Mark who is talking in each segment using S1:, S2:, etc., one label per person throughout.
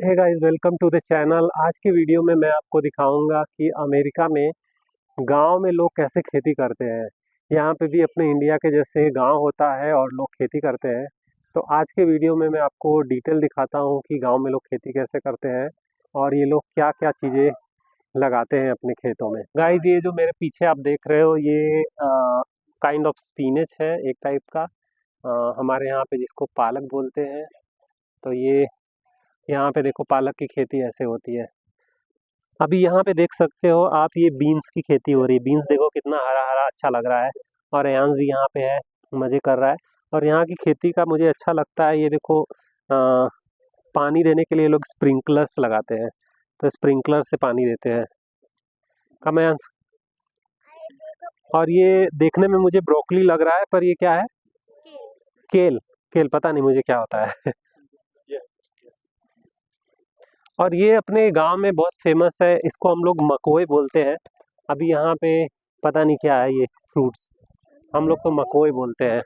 S1: Hey guys, welcome to the channel. आज की video में मैं आपको दिखाऊंगा कि अमेरिका में गांव में लोग कैसे खेती करते हैं। यहाँ पे भी अपने इंडिया के जैसे गांव होता है और लोग खेती करते हैं। तो आज के वीडियो में मैं आपको डिटेल दिखाता हूँ कि गांव में लोग खेती कैसे करते हैं और ये लोग क्या क्या चीज़ें लगाते हैं अपने खेतों में। गाइस, ये जो मेरे पीछे आप देख रहे हो ये काइंड ऑफ स्पिनच है, एक टाइप का। हमारे यहाँ पे जिसको पालक बोलते हैं। तो ये यहाँ पे देखो, पालक की खेती ऐसे होती है। अभी यहाँ पे देख सकते हो आप, ये बीन्स की खेती हो रही है। बीन्स देखो कितना हरा हरा अच्छा लग रहा है। और अयांश भी यहाँ पे है, मज़े कर रहा है। और यहाँ की खेती का मुझे अच्छा लगता है, ये देखो पानी देने के लिए लोग स्प्रिंकलर्स लगाते हैं। तो स्प्रिंकलर से पानी देते हैं। कम अयांश। और ये देखने में मुझे ब्रोकली लग रहा है, पर ये क्या है? केल। केल पता नहीं मुझे क्या होता है। और ये अपने गांव में बहुत फेमस है, इसको हम लोग मकोई बोलते हैं। अभी यहाँ पे पता नहीं क्या है ये फ्रूट्स, हम लोग तो मकोई बोलते हैं।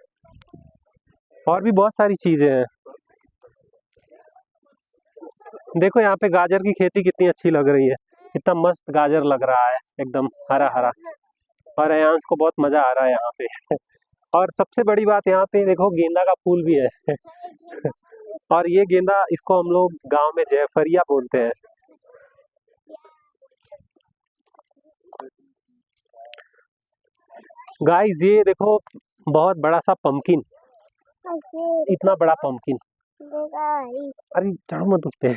S1: और भी बहुत सारी चीज़ें हैं। देखो यहाँ पे गाजर की खेती कितनी अच्छी लग रही है। कितना मस्त गाजर लग रहा है, एकदम हरा हरा। और अयांश को बहुत मज़ा आ रहा है यहाँ पे। और सबसे बड़ी बात, यहाँ पे देखो गेंदा का फूल भी है। और ये गेंदा, इसको हम लोग गांव में जयफरिया बोलते हैं। गाइस, ये देखो बहुत बड़ा सा पंपकिन, इतना बड़ा पंपकिन। अरे चढ़ो मत उस पे।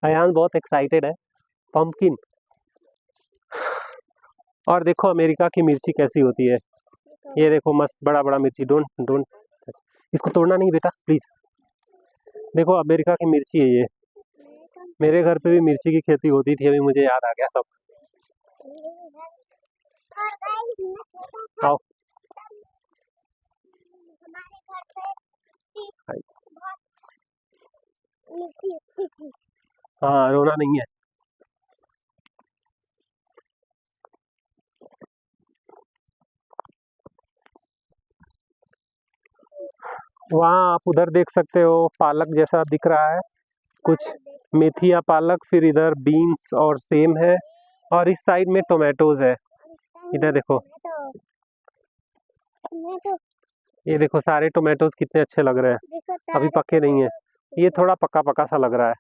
S1: अयान बहुत एक्साइटेड है। पंपकिन। और देखो अमेरिका की मिर्ची कैसी होती है। ये देखो मस्त बड़ा बड़ा मिर्ची। डोंट डोंट, इसको तोड़ना नहीं बेटा, प्लीज। देखो अमेरिका की मिर्ची है ये। मेरे घर पे भी मिर्ची की खेती होती थी, अभी मुझे याद आ गया सब। आओ। हाँ, रोना नहीं है। वहाँ आप उधर देख सकते हो, पालक जैसा दिख रहा है कुछ। मेथी या पालक, फिर इधर बीन्स और सेम है। और इस साइड में टोमेटोज है। इधर देखो, ये देखो सारे टोमेटोज कितने अच्छे लग रहे हैं। अभी पके नहीं है, ये थोड़ा पका पका सा लग रहा है।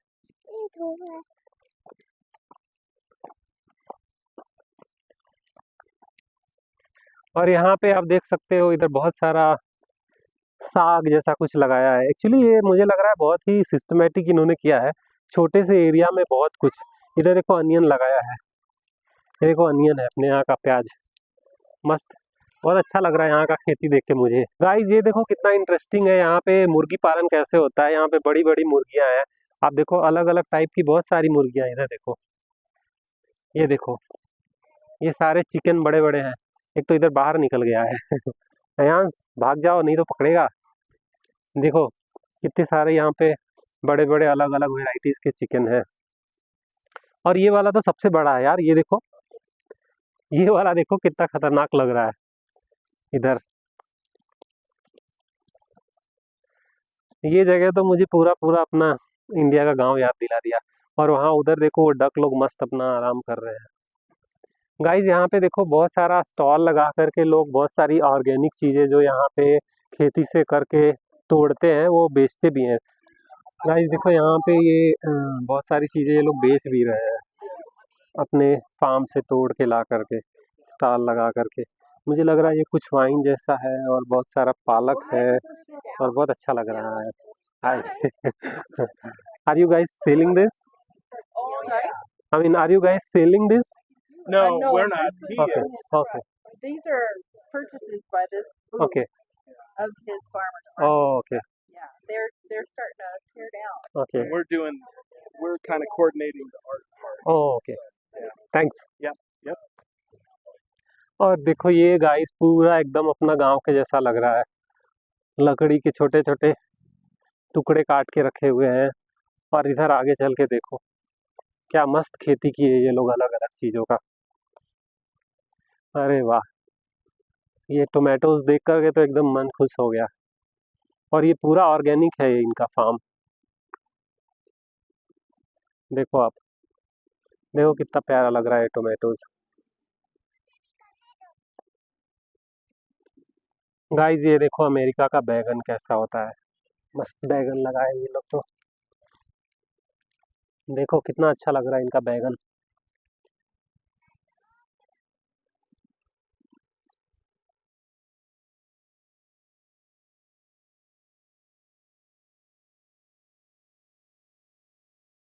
S1: और यहाँ पे आप देख सकते हो, इधर बहुत सारा साग जैसा कुछ लगाया है। एक्चुअली ये मुझे लग रहा है बहुत ही सिस्टमेटिक इन्होंने किया है, छोटे से एरिया में बहुत कुछ। इधर देखो अनियन लगाया है। ये देखो अनियन है, अपने यहाँ का प्याज। मस्त, बहुत अच्छा लग रहा है यहाँ का खेती देख के मुझे। गाइस, ये देखो कितना इंटरेस्टिंग है, यहाँ पे मुर्गी पालन कैसे होता है। यहाँ पे बड़ी बड़ी मुर्गियाँ हैं। आप देखो अलग अलग टाइप की बहुत सारी मुर्गियाँ। इधर देखो, ये देखो, ये सारे चिकन बड़े बड़े हैं। एक तो इधर बाहर निकल गया है। अयांश भाग जाओ, नहीं तो पकड़ेगा। देखो कितने सारे यहाँ पे बड़े बड़े अलग अलग वेराइटीज के चिकन हैं। और ये वाला तो सबसे बड़ा है यार, ये देखो। ये वाला देखो कितना खतरनाक लग रहा है। इधर ये जगह तो मुझे पूरा पूरा अपना इंडिया का गांव याद दिला दिया। और वहाँ उधर देखो, वो डक लोग मस्त अपना आराम कर रहे हैं। गाइस, यहाँ पे देखो बहुत सारा स्टॉल लगा करके लोग बहुत सारी ऑर्गेनिक चीज़ें जो यहाँ पे खेती से करके तोड़ते हैं, वो बेचते भी हैं। गाइस देखो यहाँ पे ये बहुत सारी चीज़ें ये लोग बेच भी रहे हैं, अपने फार्म से तोड़ के ला करके, स्टॉल लगा करके। मुझे लग रहा है ये कुछ वाइन जैसा है, और बहुत सारा पालक है, और बहुत अच्छा लग रहा है। Hi. Are you guys selling this?
S2: Sorry?
S1: I mean, are you guys selling this?
S2: No, we're not.
S1: Okay okay
S2: These are purchases by this booth
S1: okay
S2: of his farmers market.
S1: Okay
S2: Yeah, they're starting to tear down.
S1: Okay
S3: We're kind of coordinating the art part.
S1: Okay, thanks.
S3: Yep, yep.
S1: और देखो ये guys पूरा एकदम अपना गांव के जैसा लग रहा है। लकड़ी के छोटे छोटे टुकड़े काट के रखे हुए हैं। और इधर आगे चल के देखो क्या मस्त खेती की है ये लोग, अलग अलग चीज़ों का। अरे वाह, ये टोमेटोज देख करके तो एकदम मन खुश हो गया। और ये पूरा ऑर्गेनिक है, ये इनका फार्म। देखो आप, देखो कितना प्यारा लग रहा है टोमेटोज। गाइस ये देखो अमेरिका का बैगन कैसा होता है, मस्त बैगन लगाए ये लोग तो। देखो कितना अच्छा लग रहा है इनका बैगन।